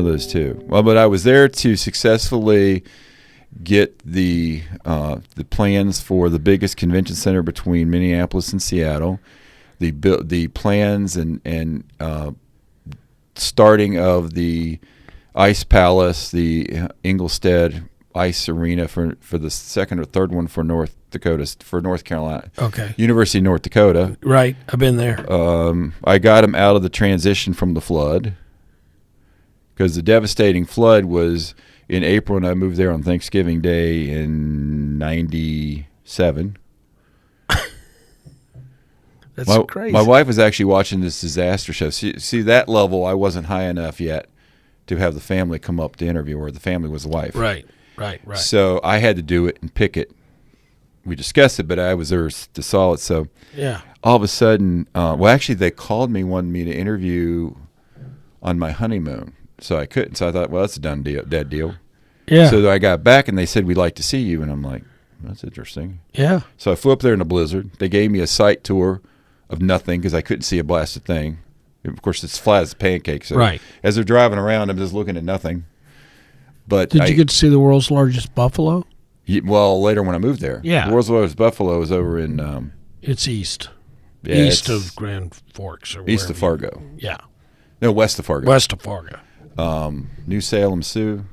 of those two. Well, but I was there to successfully get the plans for the biggest convention center between Minneapolis and Seattle, the plans and starting of the Ice Palace, the Inglestead Ice Arena for the second or third one for North Carolina. Okay. University of North Dakota. Right. I've been there. I got them out of the transition from the flood, because the devastating flood was in April, and I moved there on Thanksgiving Day in '97. That's crazy. My wife was actually watching this disaster show. See, that level, I wasn't high enough yet to have the family come up to interview her. The family was the wife. Right. So I had to do it and pick it. We discussed it, but I was there to saw it. So Yeah. all of a sudden, actually, they called me, wanted me to interview on my honeymoon. So I couldn't. So I thought, well, that's a dead deal. Yeah. So I got back, and they said, we'd like to see you. And I'm like, that's interesting. Yeah. So I flew up there in a blizzard. They gave me a site tour of nothing because I couldn't see a blasted thing. Of course, it's flat as a pancake. So Right. as they're driving around, I'm just looking at nothing. But Did you get to see the world's largest buffalo? Well, later when I moved there. Yeah. The world's largest buffalo is over in It's east. yeah, East it's of Grand Forks. Or east of wherever Fargo. Yeah. No, west of Fargo. West of Fargo. New Salem, Sioux.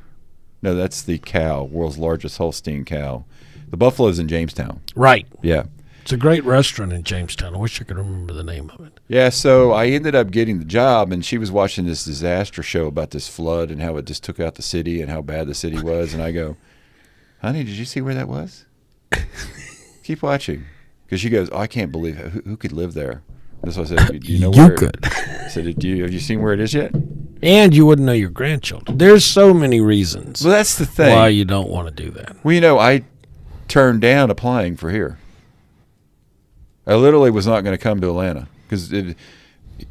No, that's the cow, world's largest Holstein cow. The buffalo's in Jamestown. Right. Yeah. It's a great restaurant in Jamestown. I wish I could remember the name of it. Yeah, so I ended up getting the job, and she was watching this disaster show about this flood and how it just took out the city and how bad the city was. And I go, honey, did you see where that was? Keep watching. Because she goes, I can't believe it. Who could live there? And so I said, do you know where? You could. I said, have you seen where it is yet? And you wouldn't know your grandchildren. There's so many reasons Well, that's the thing. why you don't want to do that. Well, I turned down applying for here. I literally was not going to come to Atlanta because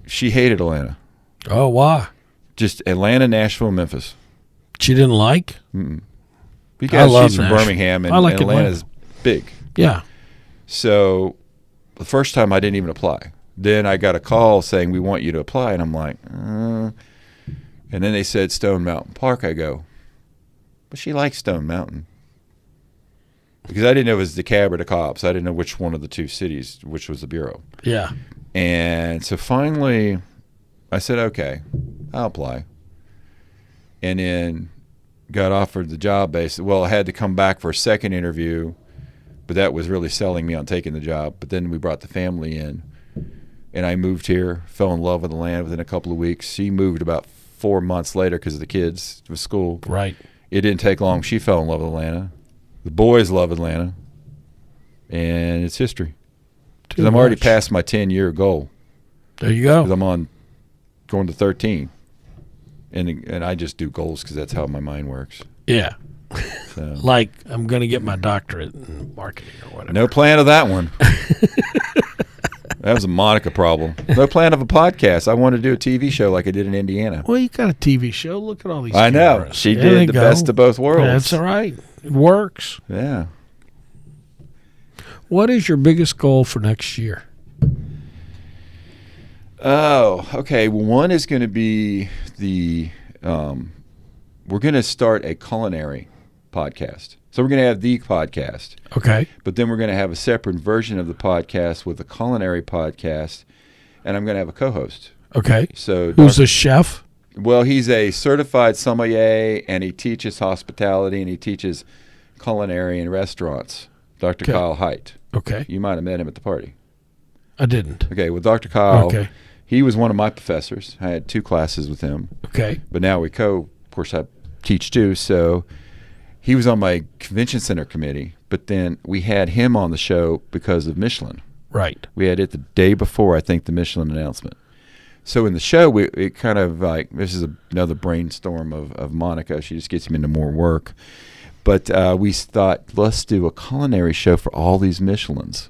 she hated Atlanta. Oh, why? Just Atlanta, Nashville, Memphis. She didn't like? Because love she's from Nashville. Birmingham, and I like Atlanta's big. Yeah. So the first time I didn't even apply. Then I got a call saying, we want you to apply. And I'm like, And then they said Stone Mountain Park. I go, but she likes Stone Mountain. Because I didn't know it was DeKalb or DeKalb. So I didn't know which one of the two cities, which was the bureau. Yeah. And so finally I said, okay, I'll apply. And then got offered the job basically. Well, I had to come back for a second interview, but that was really selling me on taking the job. But then we brought the family in, and I moved here, fell in love with the land within a couple of weeks. She moved about 4 months later because of the kids with school. Right. It didn't take long. She fell in love with Atlanta. The boys love Atlanta, and it's history. Because I'm already past my 10-year goal. There you go. Because I'm going to 13. And I just do goals because that's how my mind works. Yeah. So. Like, I'm going to get my doctorate in marketing or whatever. No plan of that one. That was a Monica problem. No plan of a podcast. I wanted to do a TV show like I did in Indiana. Well, you got a TV show. Look at all these I know. cameras. She There did they the go. best of both worlds. That's all right. It works. Yeah. What is your biggest goal for next year? Oh, okay. Well, one is going to be we're going to start a culinary podcast. So we're going to have the podcast. Okay. But then we're going to have a separate version of the podcast with a culinary podcast, and I'm going to have a co-host. Okay. So Who's a chef? Well, he's a certified sommelier, and he teaches hospitality, and he teaches culinary in restaurants. Dr. Okay. Kyle Hite. Okay. You might have met him at the party. I didn't. Okay, well, Dr. Kyle, Okay. he was one of my professors. I had 2 classes with him. Okay. But now of course, I teach too, so he was on my convention center committee, but then we had him on the show because of Michelin. Right. We had it the day before, I think, the Michelin announcement. So in the show, it kind of like, this is another brainstorm of Monica. She just gets me into more work. But we thought, let's do a culinary show for all these Michelins.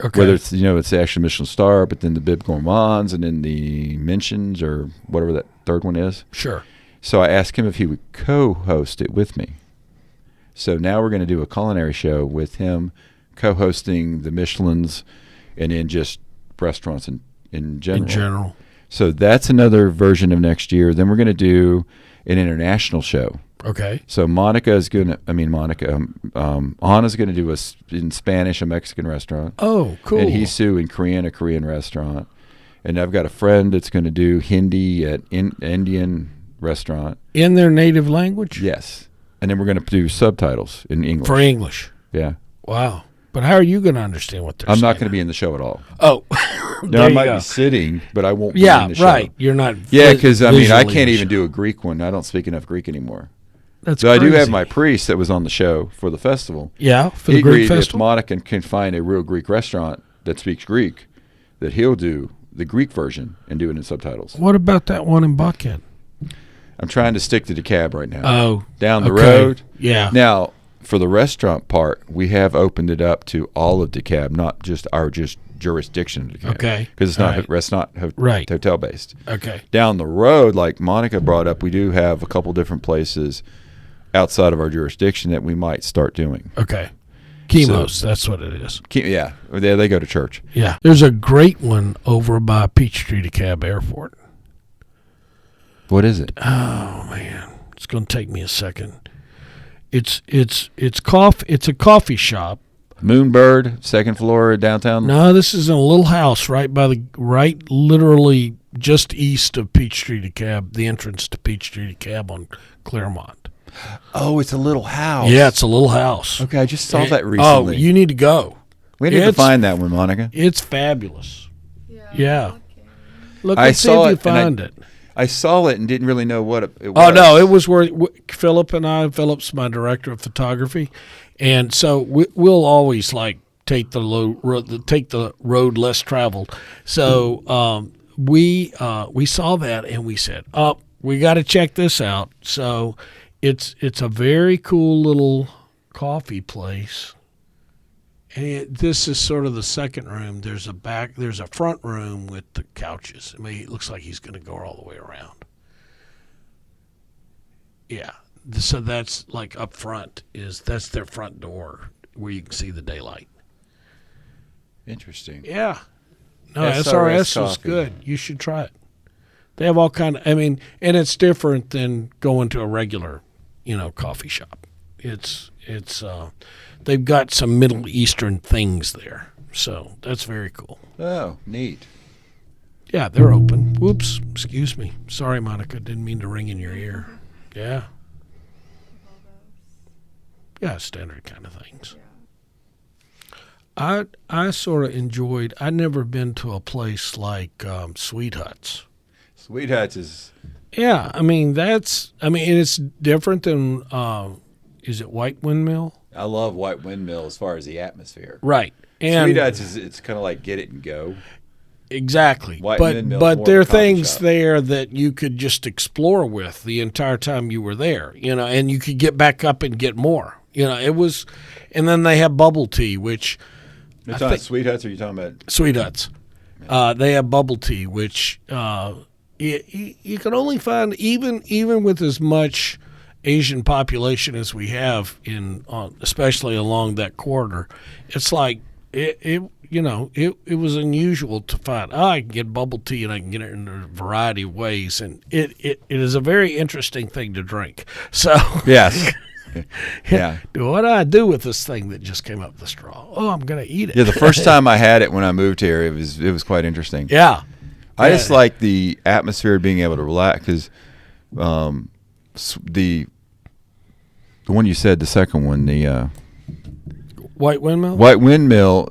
Okay. Whether it's, it's the actual Michelin star, but then the Bib Gourmands and then the mentions or whatever that third one is. Sure. So I asked him if he would co-host it with me. So now we're going to do a culinary show with him co-hosting the Michelins and then just restaurants in general. In general. So that's another version of next year. Then we're going to do an international show. Okay. So Anna's going to do in Spanish, a Mexican restaurant. Oh, cool. And Hisu in Korean, a Korean restaurant. And I've got a friend that's going to do Hindi at Indian restaurant. In their native language? Yes. And then we're going to do subtitles in English. For English. Yeah. Wow. But how are you going to understand what they're saying? I'm not going to be in the show at all. Oh. No, I might be sitting, but I won't be in the show. Yeah, right. You're not. Yeah, because, I can't visually even do a Greek one. I don't speak enough Greek anymore. That's So crazy. I do have my priest that was on the show for the festival. Yeah, for He the Greek agreed if festival? Monica can find a real Greek restaurant that speaks Greek, that he'll do the Greek version and do it in subtitles. What about that one in Buckhead? I'm trying to stick to DeKalb right now. Oh. Down the okay. road. Yeah. Now, for the restaurant part, we have opened it up to all of DeKalb, not just our jurisdiction of DeKalb. Okay. Because it's not All right. Right. hotel based. Okay. Down the road, like Monica brought up, we do have a couple different places outside of our jurisdiction that we might start doing. Okay. Chemos, that's what it is. Yeah, they go to church. Yeah. There's a great one over by Peachtree DeKalb Airport. What is it? Oh man, it's going to take me a second. It's a coffee shop. Moonbird, second floor, downtown. No, this is in a little house right literally just east of Peachtree DeKalb, the entrance to Peachtree DeKalb on Claremont. Oh, it's a little house. Yeah, it's a little house. Okay, I just saw that Oh, recently. you need to go. We need to find that one, Monica. It's fabulous. Yeah. Okay. Look I and see saw if you it, and find it. I saw it and didn't really know what it was. Oh no, it was where Philip's my director of photography, and so we'll always like take the road less traveled. So we saw that and we said, "Oh, we got to check this out." So it's a very cool little coffee place. And this is sort of the second room. There's a front room with the couches. I mean, it looks like he's going to go all the way around. Yeah. So that's like up front that's their front door where you can see the daylight. Interesting. Yeah. No, SRS SRS was coffee. good. You should try it. They have all kind of, and it's different than going to a regular, coffee shop. They've got some Middle Eastern things there. So that's very cool. Oh, neat. Yeah, they're open. Whoops, excuse me. Sorry, Monica, didn't mean to ring in your ear. Yeah. Yeah, standard kind of things. I sort of enjoyed, I'd never been to a place like Sweet Huts. Sweet Huts is... Yeah, and it's different than, is it White Windmill? I love White Windmill as far as the atmosphere. Right. And Sweet Huts it's kind of like get it and go. Exactly. White but Windmill's but more there are of a coffee things shop. there that you could just explore with the entire time you were there, and you could get back up and get more. It was, and then they have bubble tea, which You're talking Sweet Huts or are you talking about... Sweet Huts. They have bubble tea, which you can only find even with as much Asian population as we have especially along that corridor. It's like it was unusual to find. I can get bubble tea and I can get it in a variety of ways, and it is a very interesting thing to drink. So Yes. Yeah. what do I do with this thing that just came up the straw? Oh, I'm gonna eat it. Yeah, the first time I had it when I moved here, it was quite interesting. Yeah. I just like the atmosphere of being able to relax because the one you said, the second one, the White Windmill. White Windmill,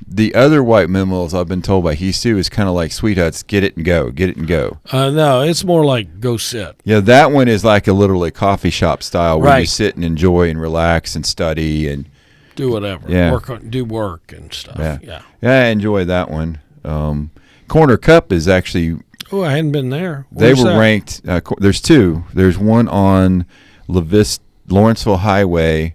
the other White Windmills I've been told by Hisu is kind of like Sweet Huts, get it and go, get it and go. No, it's more like go sit. Yeah, that one is like a literally coffee shop style where you Right. sit and enjoy and relax and study and Do whatever. Yeah. Do work and stuff. Yeah. I enjoy that one. Corner Cup is actually Oh, I hadn't been there. they Where's were that? ranked. There's two. There's one on Lawrenceville Highway,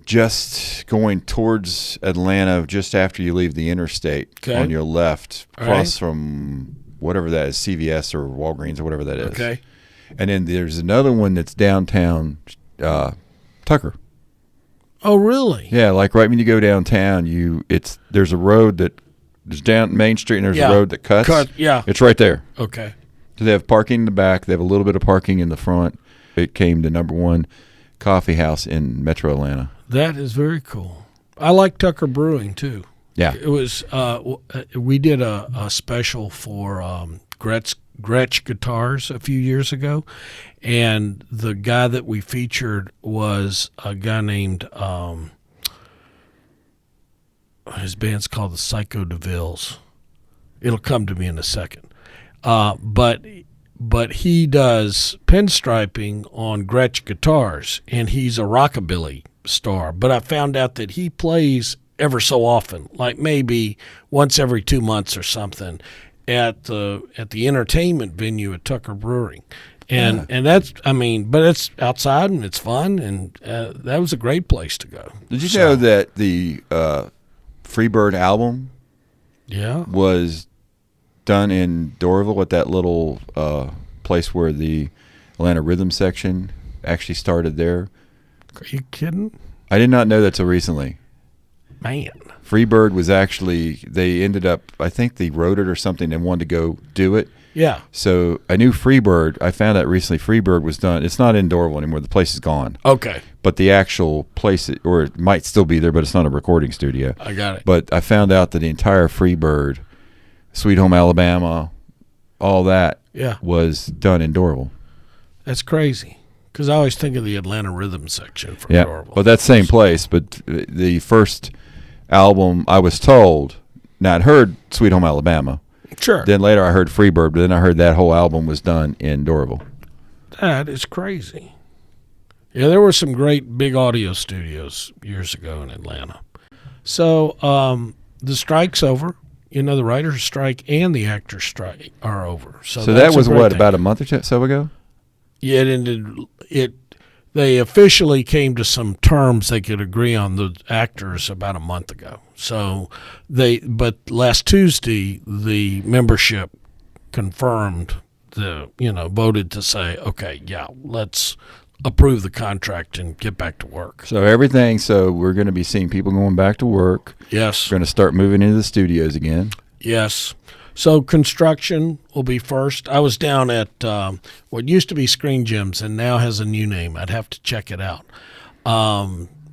just going towards Atlanta, just after you leave the interstate. Okay. On your left, All across from whatever that is, CVS or Walgreens or whatever that is. Okay. And then there's another one that's downtown, Tucker. Oh, really? Yeah, like right when you go downtown, there's a road that There's down Main Street, and there's Yeah. a road that cuts. Yeah. It's right there. Okay. So they have parking in the back. They have a little bit of parking in the front. It came the #1 coffee house in Metro Atlanta. That is very cool. I like Tucker Brewing too. Yeah. It was we did a special for Gretsch Guitars a few years ago, and the guy that we featured was a guy named his band's called the Psycho DeVilles. It'll come to me in a second, but he does pinstriping on Gretsch guitars, and he's a rockabilly star. But I found out that he plays ever so often, like maybe once every 2 months or something, at the entertainment venue at Tucker Brewing. And that's, I mean, but it's outside and it's fun, and that was a great place to go. Did you know that the Freebird album Yeah. was done in Doraville at that little place where the Atlanta Rhythm section actually started there? Are you kidding? I did not know that till recently. Man. Freebird was actually, they ended up, I think they wrote it or something and wanted to go do it. Yeah. So I knew Freebird. I found out recently Freebird was done. It's not in Doraville anymore. The place is gone. Okay. But the actual place, or it might still be there, but it's not a recording studio. I got it. But I found out that the entire Freebird, Sweet Home Alabama, all that Yeah. was done in Doraville. That's crazy. Because I always think of the Atlanta Rhythm section from Yeah. Doraville. Well, that same place. But the first album, I was told, now I'd heard Sweet Home Alabama. Sure. Then later I heard Freebird, but then I heard that whole album was done in Doraville. That is crazy. Yeah, there were some great big audio studios years ago in Atlanta. So the strike's over. You know, the writer's strike and the actor's strike are over. So So that's that was a great what, thing. about a month or so ago? Yeah, it ended. They officially came to some terms they could agree on, the actors, about a month ago. So but last Tuesday the membership confirmed voted to say, okay, yeah, let's approve the contract and get back to work. So we're going to be seeing people going back to work. Yes. We're going to start moving into the studios again. Yes. So construction will be first. I was down at what used to be Screen Gems and now has a new name. I'd have to check it out.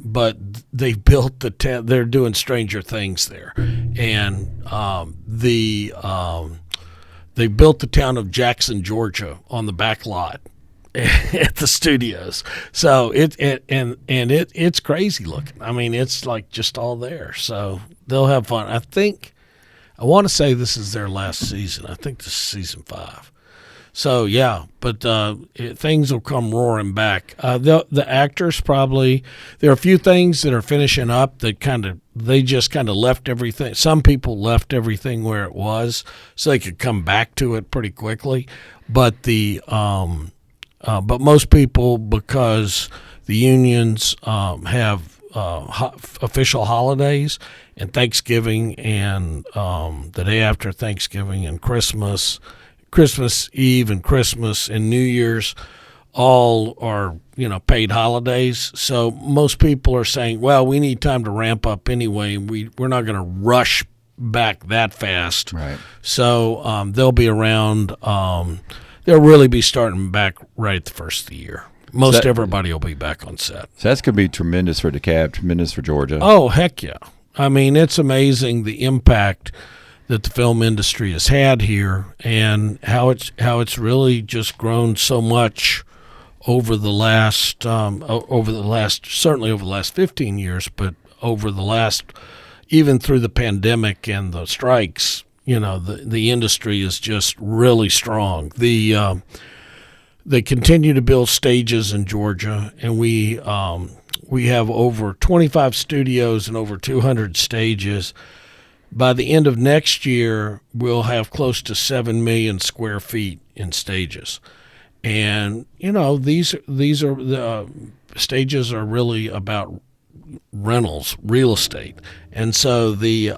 But they built they're doing Stranger Things there. And they built the town of Jackson, Georgia on the back lot at the studios. So it's crazy looking. I mean, it's like just all there. So they'll have fun. I want to say this is their last season. I think this is season 5. So yeah, but things will come roaring back. The actors probably, there are a few things that are finishing up that they just kind of left everything. Some people left everything where it was so they could come back to it pretty quickly. But but most people, because the unions have official holidays, and Thanksgiving and the day after Thanksgiving and Christmas Eve and Christmas and New Year's, all are paid holidays. So most people are saying, well, we need time to ramp up anyway. We're not going to rush back that fast. Right. So they'll be around. They'll really be starting back right at the first of the year. Most everybody will be back on set. So that's going to be tremendous for DeKalb, tremendous for Georgia. Oh, heck yeah. I mean, it's amazing the impact that the film industry has had here, and how it's really just grown so much over the last certainly over the last 15 years, but over the last, even through the pandemic and the strikes, the industry is just really strong. They continue to build stages in Georgia, and we have over 25 studios and over 200 stages. By the end of next year, we'll have close to 7 million square feet in stages. And, these are the stages are really about rentals, real estate. And so there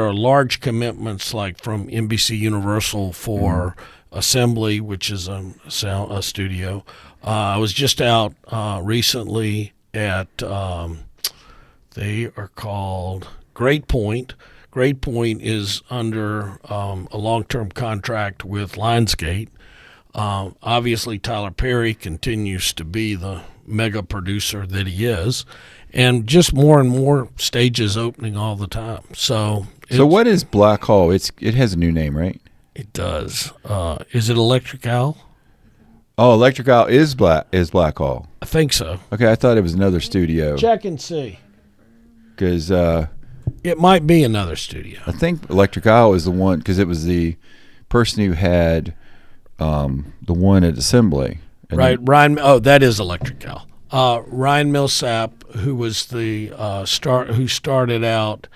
are large commitments, like from NBC Universal for Assembly, which is a studio. I was just out recently at they are called Great Point. Great Point is under a long-term contract with Lionsgate. Obviously, Tyler Perry continues to be the mega producer that he is, and just more and more stages opening all the time. So what is Black Hall? It has a new name, right? It does. Is it Electric Owl? Oh, Electric Owl is Black Hall. I think so. Okay, I thought it was another studio. Check and see. Because It might be another studio. I think Electric Owl is the one, because it was the person who had the one at Assembly. And Right, Ryan. Oh, that is Electric Owl. Ryan Millsap, who was the who started out.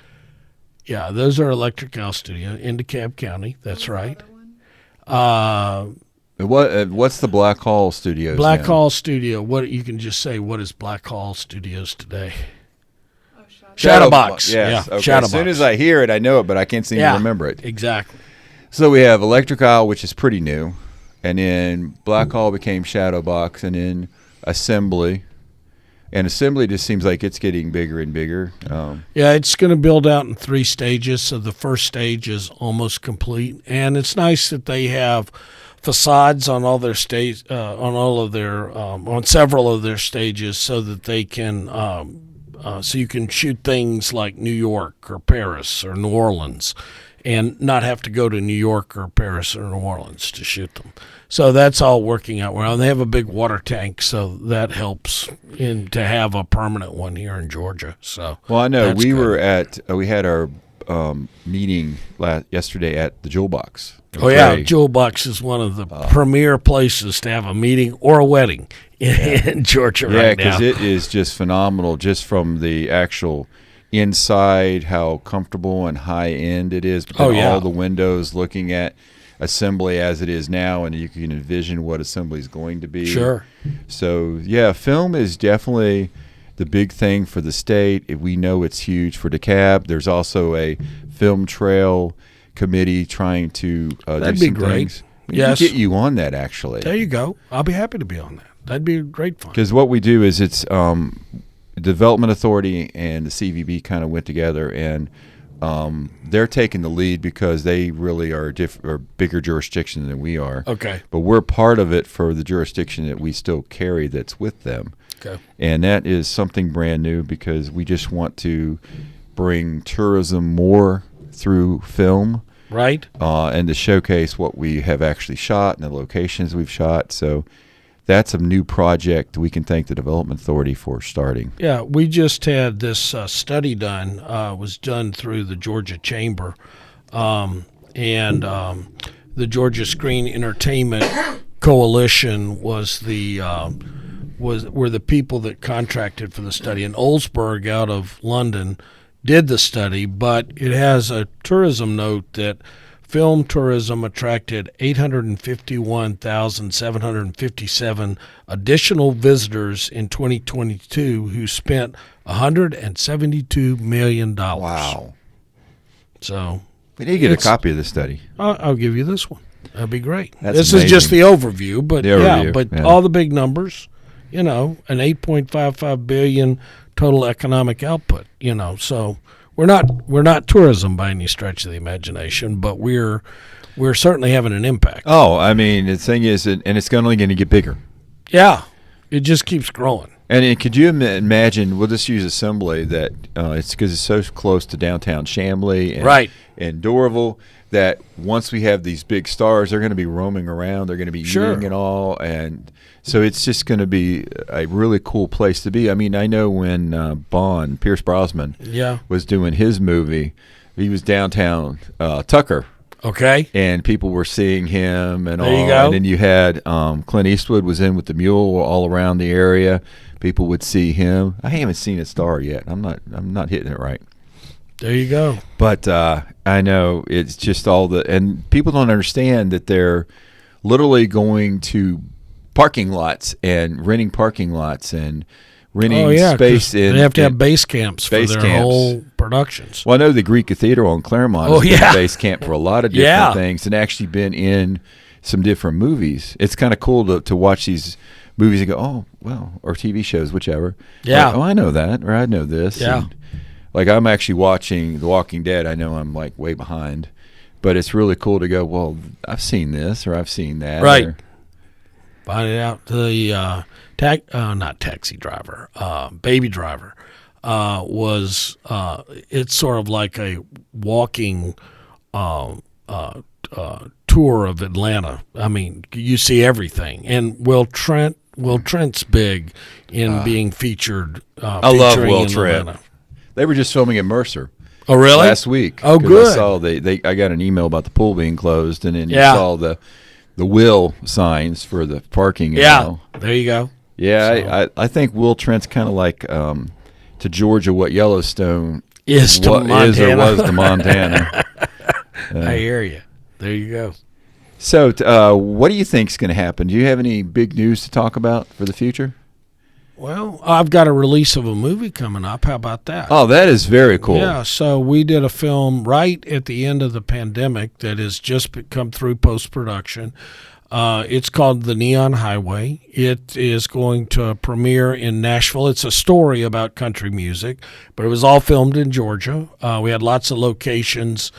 Yeah, those are Electric Owl Studio in DeKalb County. That's right. What's the Black Hall Studios? Black now? Hall Studio. What you can just say? What is Black Hall Studios today? Shadowbox. Yes. Yeah. Okay. Shadowbox. As soon as I hear it, I know it, but I can't seem to remember it. Exactly. So we have Electric Owl, which is pretty new, and then Black Hall became Shadowbox, and then Assembly. And Assembly just seems like it's getting bigger and bigger. Yeah, it's going to build out in 3 stages. So the first stage is almost complete, and it's nice that they have facades on all their on several of their stages, so that they can so you can shoot things like New York or Paris or New Orleans, and not have to go to New York or Paris or New Orleans to shoot them. So that's all working out well. And they have a big water tank, so that helps to have a permanent one here in Georgia. So Well, I know that's we good. were at we had our meeting yesterday at the Jewel Box. Oh yeah, Jewel Box is one of the premier places to have a meeting or a wedding in Georgia Yeah, right now. because it is just phenomenal, just from the actual inside, how comfortable and high end it is. But then all the windows looking at Assembly as it is now, and you can envision what Assembly is going to be. Sure. So yeah, film is definitely the big thing for the state. We know it's huge for DeKalb. There's also a film trail committee trying to That'd do be some great. things. We Yes. can get you on that, actually. There you go. I'll be happy to be on that. That'd be great fun. Because what we do is it's Development Authority and the CVB kind of went together, and they're taking the lead because they really are a bigger jurisdiction than we are. Okay. But we're part of it for the jurisdiction that we still carry that's with them. Okay. And that is something brand new, because we just want to bring tourism more through film. Right. And to showcase what we have actually shot and the locations we've shot. So that's a new project we can thank the Development Authority for starting. Yeah, we just had this study done. Was done through the Georgia Chamber, and the Georgia Screen Entertainment Coalition was were the people that contracted for the study. And Olsberg out of London did the study, but it has a tourism note that film tourism attracted 851,757 additional visitors in 2022 who spent $172 million. Wow. So We need to get a copy of this study. I'll give you this one. That'd be great. That's this is just the amazing. overview, but The overview, but yeah. all the big numbers, an 8.55 billion total economic output, so we're not tourism by any stretch of the imagination, but we're certainly having an impact. Oh, I mean, the thing is, and it's only going to get bigger. Yeah, it just keeps growing. And could you imagine, we'll just use Assembly, that it's because it's so close to downtown Chamblee and Doraville, that once we have these big stars, they're going to be roaming around, they're going to be eating and all, and so it's just going to be a really cool place to be. I mean, I know when Pierce Brosnan was doing his movie, he was downtown Tucker. Okay. And people were seeing him and all. There you go. And then you had Clint Eastwood was in with the mule all around the area. People would see him. I haven't seen a star yet. I'm not hitting it right. There you go. But I know it's just and people don't understand that they're literally going to parking lots and renting parking lots and renting space in. They have to have base camps for their camps. whole productions. Well, I know the Greek Cathedral in Claremont has been a base camp for a lot of different things, and actually been in some different movies. It's kind of cool to watch these movies and go, oh, well, or TV shows, whichever. Yeah. Like, oh, I know that, or I know this. Yeah. And like I'm actually watching The Walking Dead. I know I'm like way behind, but it's really cool to go, well, I've seen this or I've seen that. Right. Or, Find it out. The not taxi driver, Baby Driver, was it's sort of like a walking tour of Atlanta. I mean, you see everything. And Will Trent's big in being featured. I love featuring Will in Trent. Atlanta. They were just filming at Mercer. Oh, really? Last week. Oh, 'Cause good. I saw I got an email about the pool being closed, and then you Yeah. saw the Will signs for the parking. Yeah, there you go. Yeah, I think Will Trent's kind of like to Georgia what Yellowstone Is to is or Montana. was to Montana. I hear you. There you go. So, what do you think is going to happen? Do you have any big news to talk about for the future? Well, I've got a release of a movie coming up. How about that? Oh, that is very cool. Yeah, so we did a film right at the end of the pandemic that has just come through post-production. It's called The Neon Highway. It is going to premiere in Nashville. It's a story about country music, but it was all filmed in Georgia. We had lots of locations,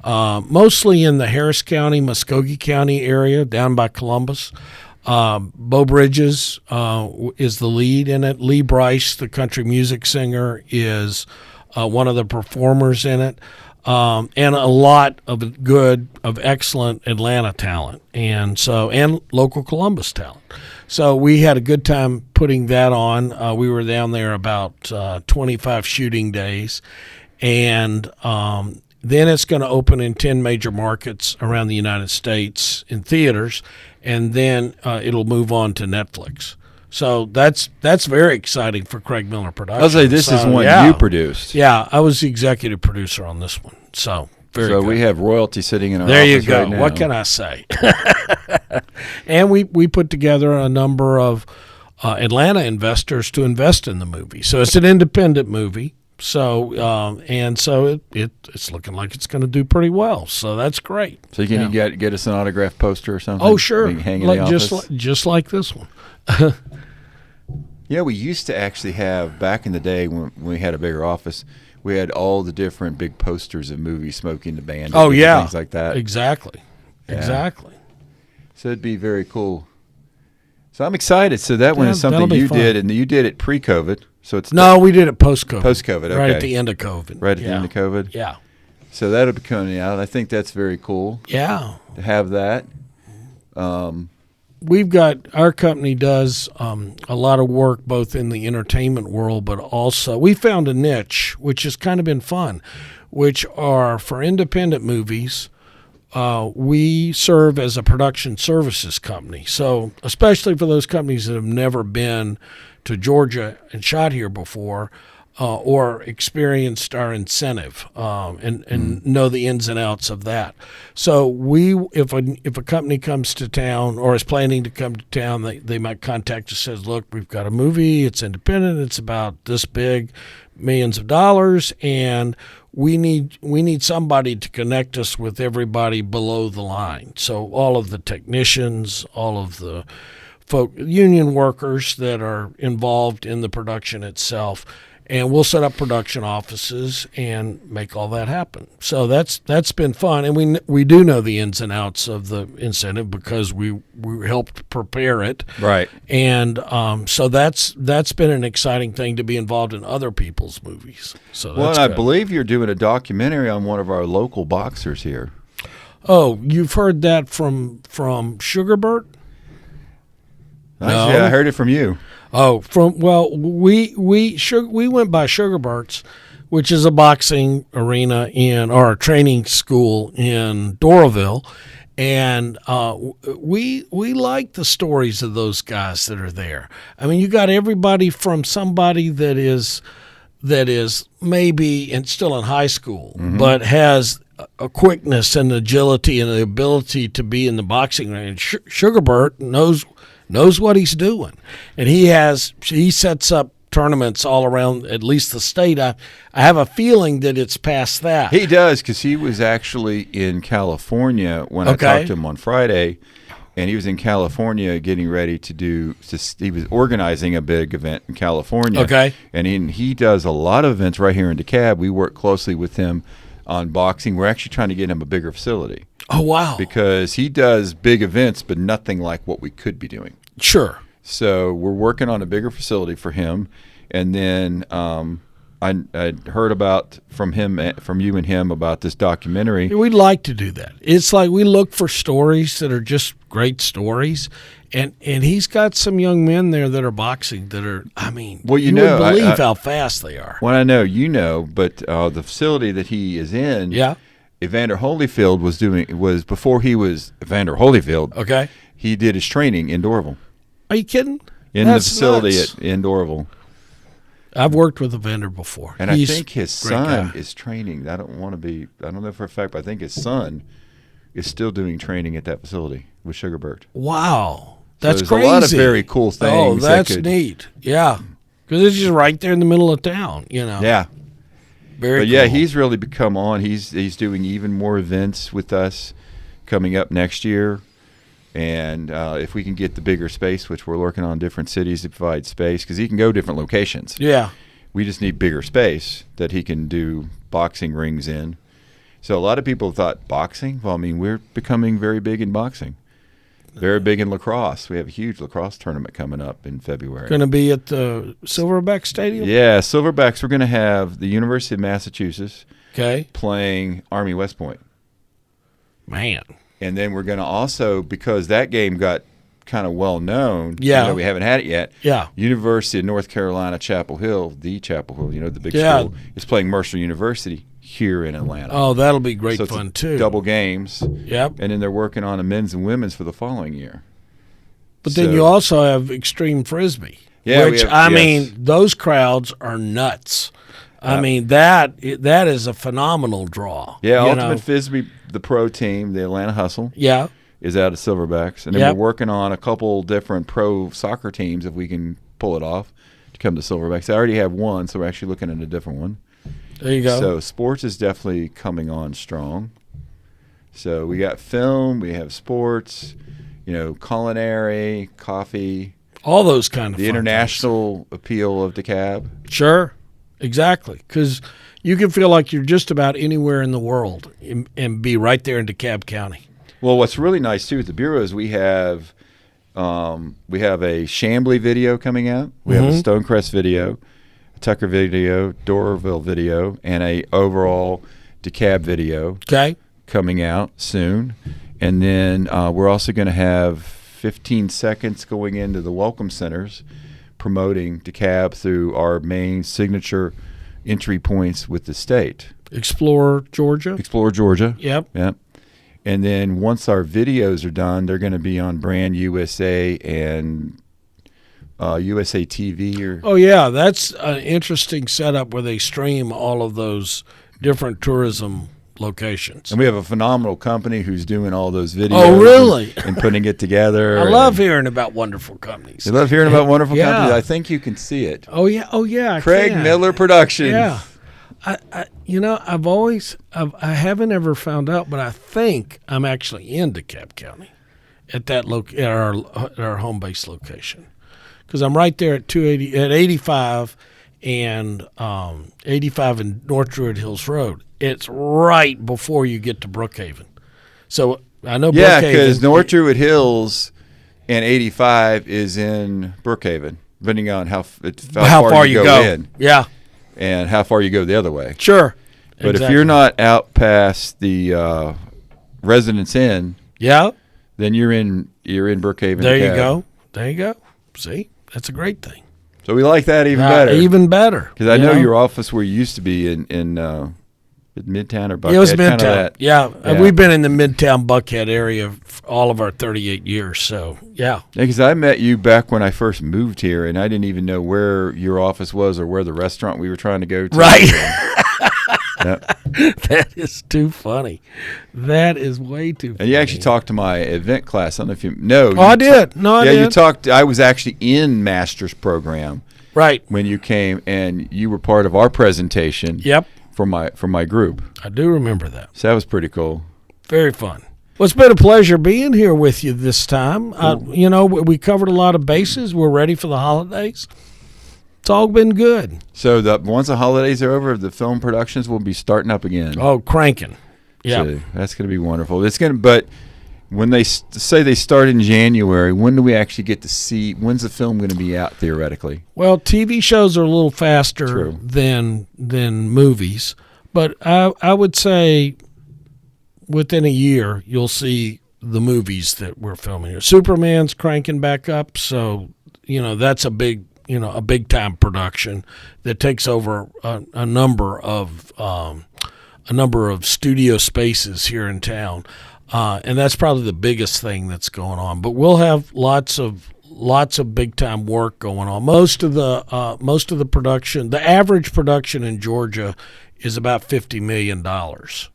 mostly in the Harris County, Muskogee County area, down by Columbus. Bo Bridges is the lead in it. Lee Brice, the country music singer, is one of the performers in it. And a lot of excellent Atlanta talent, and local Columbus talent. So we had a good time putting that on. We were down there about 25 shooting days, and then it's going to open in 10 major markets around the United States in theaters, and then it'll move on to Netflix. So that's very exciting for Craig Miller Productions. I'll say this is one you produced. Yeah, I was the executive producer on this one. So very good. We have royalty sitting in our there office you go. right now. What can I say? And we put together a number of Atlanta investors to invest in the movie. So it's an independent movie. So it's looking like it's going to do pretty well. So that's great. So can you get us an autographed poster or something? Oh, sure. We can hang in the office? Just like this one. Yeah, we used to actually have, back in the day when we had a bigger office, we had all the different big posters of movies, Smoking the Bandit, Oh, yeah. things like that. Exactly. Yeah. Exactly. So it'd be very cool. So I'm excited. So that one is that'll something be you fun. did, and you did it pre-COVID. So it's No, we did it post-COVID. Post-COVID, Right okay. at the end of COVID. right at the end of COVID. Yeah. So that'll be coming out. I think that's very cool Yeah. to have that. We've got, our company does a lot of work both in the entertainment world, but also we found a niche, which has kind of been fun, which are for independent movies. We serve as a production services company. So especially for those companies that have never been to Georgia and shot here before, or experienced our incentive and know the ins and outs of that. So if a company comes to town or is planning to come to town, they might contact us, says, look, we've got a movie, it's independent, it's about this big, millions of dollars, and we need somebody to connect us with everybody below the line. So all of the technicians, all of the union workers that are involved in the production itself, and we'll set up production offices and make all that happen. So that's been fun, and we do know the ins and outs of the incentive because we helped prepare it. Right. And so that's been an exciting thing to be involved in other people's movies. So Well, that's and I good. believe you're doing a documentary on one of our local boxers here. Oh, you've heard that from Sugarbert? Actually, I heard it from you. Oh, we went by Sugarbert's, which is a boxing arena or a training school in Doraville, and we like the stories of those guys that are there. I mean, you got everybody from somebody that is maybe still in high school, but has a quickness and agility and the ability to be in the boxing ring. And Sugarbert knows what he's doing, and he sets up tournaments all around at least the state. I have a feeling that it's past that. He does, because he was actually in California when I Okay. talked to him on Friday, and he was in California getting ready to do. He was organizing a big event in California. Okay. And he does a lot of events right here in DeKalb. We work closely with him on boxing. We're actually trying to get him a bigger facility Oh, wow. because he does big events, but nothing like what we could be doing. Sure. So we're working on a bigger facility for him, and then I heard about from you and him about this documentary. We'd like to do that. It's like we look for stories that are just great stories, and he's got some young men there that are boxing that are, I mean, Well, you know, would believe how fast they are. Well, I know you know, but the facility that he is in, Yeah. Evander Holyfield was before he was Evander Holyfield. Okay. He did his training in Dorville, Are you kidding? in That's the facility nuts. in Dorville. I've worked with a vendor before. And He's I think his a great son guy. is training. I don't know for a fact, but I think his son is still doing training at that facility with Sugarbird. Wow. That's there's crazy. a lot of very cool things. Oh, that's that could, neat. Yeah. Because it's just right there in the middle of town, you know. Yeah. Very But yeah, cool. he's really become on. He's doing even more events with us coming up next year. And if we can get the bigger space, which we're working on different cities to provide space, because he can go different locations. Yeah. We just need bigger space that he can do boxing rings in. So a lot of people thought boxing. Well, I mean, we're becoming very big in boxing. Very big in lacrosse. We have a huge lacrosse tournament coming up in February. Going to be at the Silverback Stadium? Yeah, Silverbacks. We're going to have the University of Massachusetts Okay. playing Army West Point. Man. And then we're going to also, because that game got kind of well known, Yeah. we haven't had it yet. Yeah. University of North Carolina, Chapel Hill, the big Yeah. school, is playing Mercer University here in Atlanta. Oh, that'll be great so it's fun, too. double games. Yep. And then they're working on a men's and women's for the following year. But then So- you also have Extreme Frisbee, Yeah, we which, have- yes. mean, those crowds are nuts. I mean, that is a phenomenal draw. Yeah, you Ultimate know? Frisbee, the pro team, the Atlanta Hustle, Yeah. is out of Silverbacks. And then Yep. we're working on a couple different pro soccer teams, if we can pull it off, to come to Silverbacks. I already have one, so we're actually looking at a different one. There you go. So sports is definitely coming on strong. So we got film, we have sports, culinary, coffee, All those kind of the fun international appeal of DeKalb. things. Sure. Exactly. Because you can feel like you're just about anywhere in the world and be right there in DeKalb County. Well, what's really nice too at the bureau is we have a Chamblee video coming out. We have a Stonecrest video, a Tucker video, Dorville video, and a overall DeKalb video Okay. coming out soon. And then we're also going to have 15 seconds going into the welcome centers promoting DeKalb through our main signature entry points with the state. Explore Georgia. Explore Georgia. Yep. Yep. And then once our videos are done, they're going to be on Brand USA and USA TV. Oh, yeah. That's an interesting setup where they stream all of those different tourism locations. And we have a phenomenal company who's doing all those videos. Oh, really? And putting it together. I love hearing about wonderful companies. You love hearing about wonderful Yeah. companies. I think you can see it. Oh, yeah. Oh, yeah. I Craig can. Miller Productions. Yeah. I haven't ever found out, but I think I'm actually in DeKalb County at our home base location, because I'm right there at 85 and 85 and North Druid Hills Road. It's right before you get to Brookhaven. So I know Yeah, Brookhaven. because North Druid Hills and 85 is in Brookhaven, depending on how far you go in Yeah, and how far you go the other way. sure. But if Exactly. you're not out past the Residence Inn, Yeah, then you're in Brookhaven. there you DeKalb. go. There you go. See, that's a great thing. So we like that even better. Even better. Because I you know your office where you used to be in Midtown or Buckhead. It was kinda Midtown. that. Yeah. Yeah. We've been in the Midtown Buckhead area for all of our 38 years. So, yeah. Because I met you back when I first moved here, and I didn't even know where your office was or where the restaurant we were trying to go to. Right. Yep. That is too funny. That is way too funny. And you actually talked to my event class. I don't know if you know. Oh, I did. No, I yeah, did. you talked. I was actually in master's program Right. when you came, and you were part of our presentation. Yep. For my group. I do remember that. So that was pretty cool. Very fun. Well, it's been a pleasure being here with you this time. You know, we covered a lot of bases. We're ready for the holidays. It's all been good. So once the holidays are over, the film productions will be starting up again. Oh, cranking. Yeah. So that's going to be wonderful. But when they say they start in January, when do we actually get to see? When's the film going to be out theoretically? Well, TV shows are a little faster True. than movies, but I would say within a year you'll see the movies that we're filming here. Superman's cranking back up, so you know that's a big time production that takes over a number of studio spaces here in town. And that's probably the biggest thing that's going on. But we'll have lots of big time work going on. Most of the production, the average production in Georgia, is about $50 million.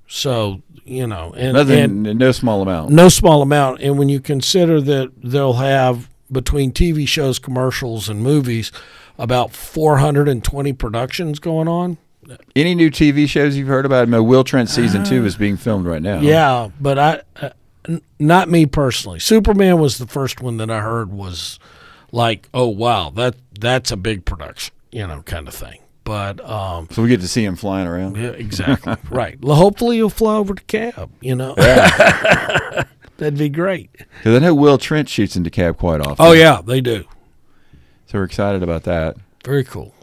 So and no small amount. No small amount. And when you consider that they'll have between TV shows, commercials, and movies, about 420 productions going on. Any new TV shows you've heard about? Will Trent season 2 is being filmed right now. Yeah, but not me personally. Superman was the first one that I heard was like, oh wow, that's a big production, kind of thing. But so we get to see him flying around. Yeah, exactly. Right. Well, hopefully he'll fly over to Cab. Yeah. That'd be great. Because I know Will Trent shoots into Cab quite often. Oh yeah, they do. So we're excited about that. Very cool.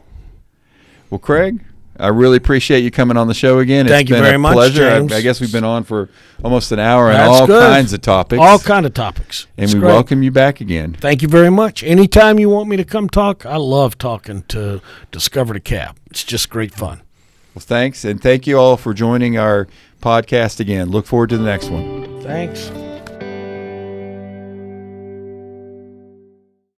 Well, Craig, I really appreciate you coming on the show again. Thank you very much, pleasure. James. I guess we've been on for almost an hour That's and all good. kinds of topics. All kind of topics. And It's we great. welcome you back again. Thank you very much. Anytime you want me to come talk, I love talking to Discover the Cab. It's just great fun. Well, thanks. And thank you all for joining our podcast again. Look forward to the next one. Thanks.